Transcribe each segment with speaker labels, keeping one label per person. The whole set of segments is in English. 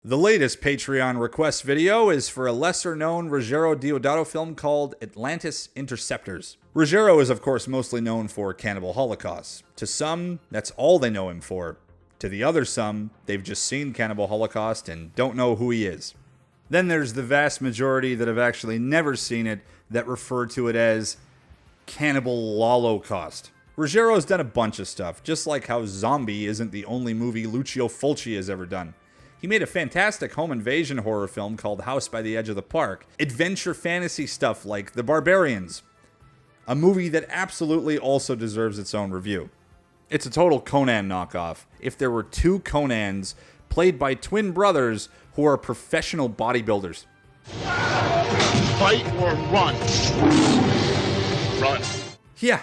Speaker 1: The latest Patreon request video is for a lesser-known Ruggero Deodato film called Atlantis Interceptors. Ruggero is of course mostly known for Cannibal Holocaust. To some, that's all they know him for. To the other some, they've just seen Cannibal Holocaust and don't know who he is. Then there's the vast majority that have actually never seen it that refer to it as Cannibal Holocaust. Ruggero's done a bunch of stuff, just like how Zombie isn't the only movie Lucio Fulci has ever done. He made a fantastic home invasion horror film called House by the Edge of the Park. Adventure fantasy stuff like The Barbarians. A movie that absolutely also deserves its own review. It's a total Conan knockoff. If there were two Conans played by twin brothers who are professional bodybuilders.
Speaker 2: Fight or run? Run.
Speaker 1: Yeah,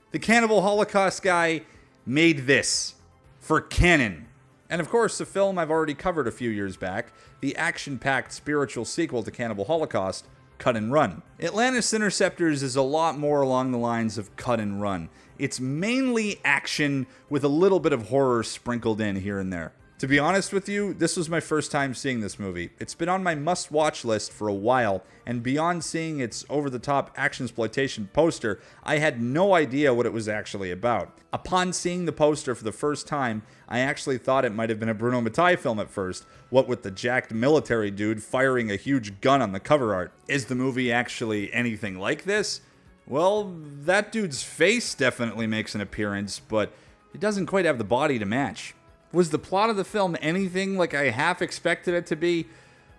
Speaker 1: the Cannibal Holocaust guy made this for canon. And of course, a film I've already covered a few years back, the action-packed spiritual sequel to Cannibal Holocaust, Cut and Run. Atlantis Interceptors is a lot more along the lines of Cut and Run. It's mainly action with a little bit of horror sprinkled in here and there. To be honest with you, this was my first time seeing this movie. It's been on my must-watch list for a while, and beyond seeing its over-the-top action-exploitation poster, I had no idea what it was actually about. Upon seeing the poster for the first time, I actually thought it might have been a Bruno Mattei film at first, what with the jacked military dude firing a huge gun on the cover art. Is the movie actually anything like this? Well, that dude's face definitely makes an appearance, but it doesn't quite have the body to match. Was the plot of the film anything like I half expected it to be?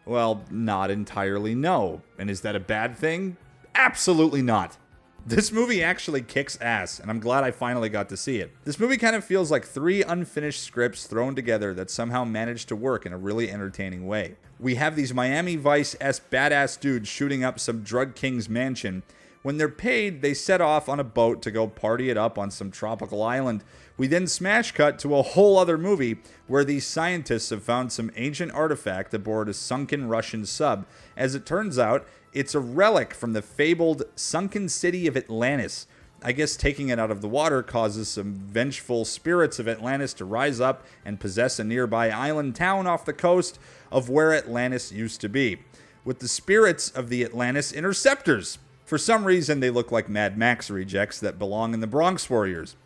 Speaker 1: Well, not entirely, no. And is that a bad thing? Absolutely not. This movie actually kicks ass, and I'm glad I finally got to see it. This movie kind of feels like three unfinished scripts thrown together that somehow managed to work in a really entertaining way. We have these Miami Vice-esque badass dudes shooting up some drug king's mansion. When they're paid, they set off on a boat to go party it up on some tropical island. We then smash cut to a whole other movie where these scientists have found some ancient artifact aboard a sunken Russian sub. As it turns out, it's a relic from the fabled sunken city of Atlantis. I guess taking it out of the water causes some vengeful spirits of Atlantis to rise up and possess a nearby island town off the coast of where Atlantis used to be, with the spirits of the Atlantis Interceptors. For some reason, they look like Mad Max rejects that belong in the Bronx Warriors.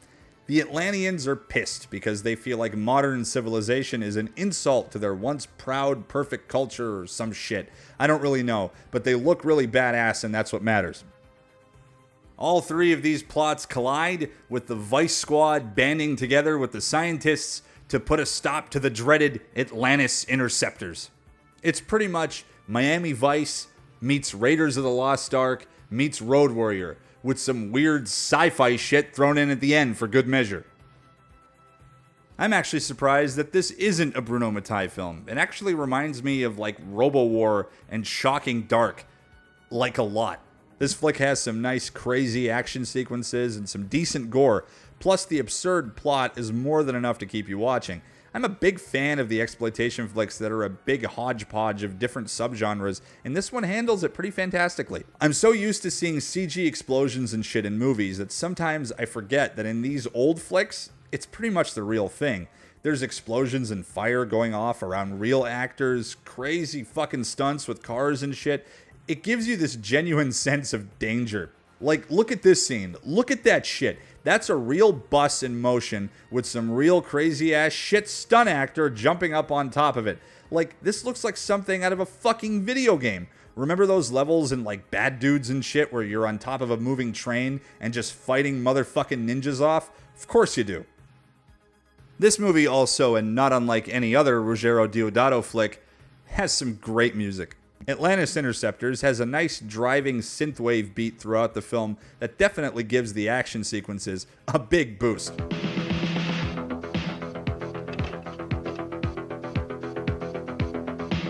Speaker 1: The Atlanteans are pissed because they feel like modern civilization is an insult to their once proud, perfect culture or some shit. I don't really know, but they look really badass and that's what matters. All three of these plots collide, with the Vice Squad banding together with the scientists to put a stop to the dreaded Atlantis Interceptors. It's pretty much Miami Vice meets Raiders of the Lost Ark meets Road Warrior, with some weird sci-fi shit thrown in at the end for good measure. I'm actually surprised that this isn't a Bruno Mattei film. It actually reminds me of like Robo-War and Shocking Dark, like a lot. This flick has some nice crazy action sequences and some decent gore, plus the absurd plot is more than enough to keep you watching. I'm a big fan of the exploitation flicks that are a big hodgepodge of different subgenres, and this one handles it pretty fantastically. I'm so used to seeing CG explosions and shit in movies that sometimes I forget that in these old flicks, it's pretty much the real thing. There's explosions and fire going off around real actors, crazy fucking stunts with cars and shit. It gives you this genuine sense of danger. Like, look at this scene. Look at that shit. That's a real bus in motion with some real crazy ass shit stunt actor jumping up on top of it. Like, this looks like something out of a fucking video game. Remember those levels in like Bad Dudes and shit where you're on top of a moving train and just fighting motherfucking ninjas off? Of course you do. This movie also, and not unlike any other Ruggero Deodato flick, has some great music. Atlantis Interceptors has a nice driving synthwave beat throughout the film that definitely gives the action sequences a big boost.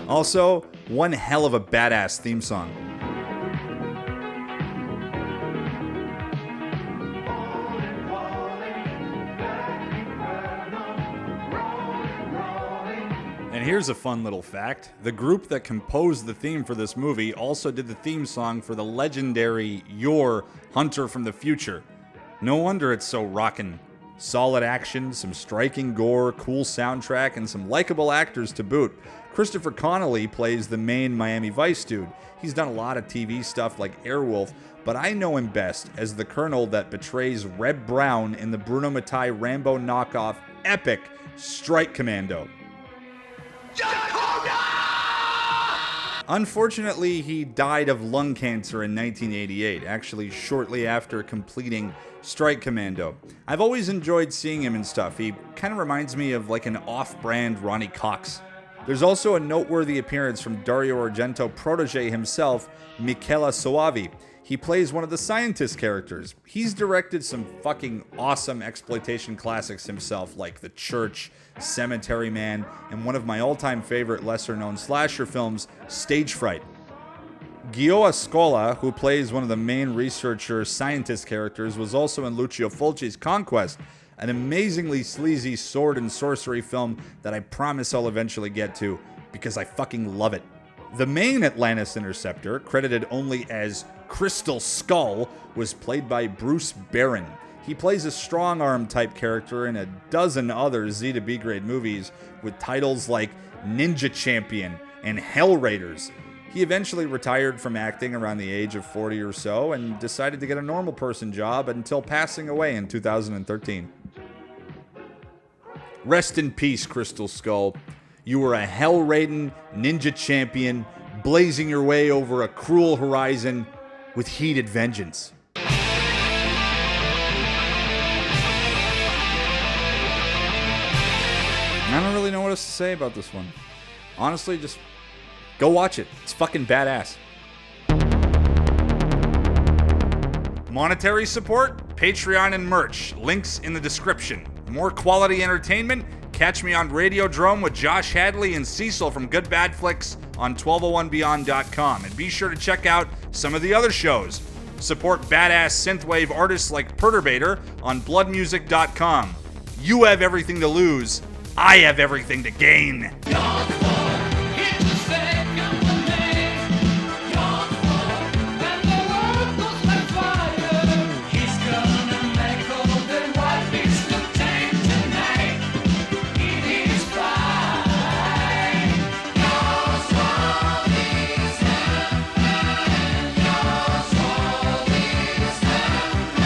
Speaker 1: Also, one hell of a badass theme song. And here's a fun little fact. The group that composed the theme for this movie also did the theme song for the legendary Hunter from the Future. No wonder it's so rockin'. Solid action, some striking gore, cool soundtrack, and some likable actors to boot. Christopher Connolly plays the main Miami Vice dude. He's done a lot of TV stuff like Airwolf, but I know him best as the colonel that betrays Reb Brown in the Bruno Mattei Rambo knockoff epic Strike Commando. Unfortunately, he died of lung cancer in 1988, actually shortly after completing Strike Commando. I've always enjoyed seeing him and stuff. He kind of reminds me of like an off-brand Ronnie Cox. There's also a noteworthy appearance from Dario Argento protege himself, Michela Soavi. He plays one of the scientist characters. He's directed some fucking awesome exploitation classics himself, like The Church, Cemetery Man, and one of my all-time favorite lesser-known slasher films, Stage Fright. Gioia Scola, who plays one of the main researcher scientist characters, was also in Lucio Fulci's Conquest, an amazingly sleazy sword and sorcery film that I promise I'll eventually get to, because I fucking love it. The main Atlantis Interceptor, credited only as Crystal Skull, was played by Bruce Barron. He plays a strong-arm type character in a dozen other Z to B grade movies with titles like Ninja Champion and Hell Raiders. He eventually retired from acting around the age of 40 or so and decided to get a normal person job until passing away in 2013. Rest in peace, Crystal Skull. You were a hell-raiding ninja champion, blazing your way over a cruel horizon with heated vengeance. I don't really know what else to say about this one. Honestly, just go watch it. It's fucking badass. Monetary support, Patreon, and merch. Links in the description. More quality entertainment? Catch me on Radiodrome with Josh Hadley and Cecil from Good Bad Flicks on 1201beyond.com. And be sure to check out some of the other shows. Support badass synthwave artists like Perturbator on bloodmusic.com. You have everything to lose. I have everything to gain.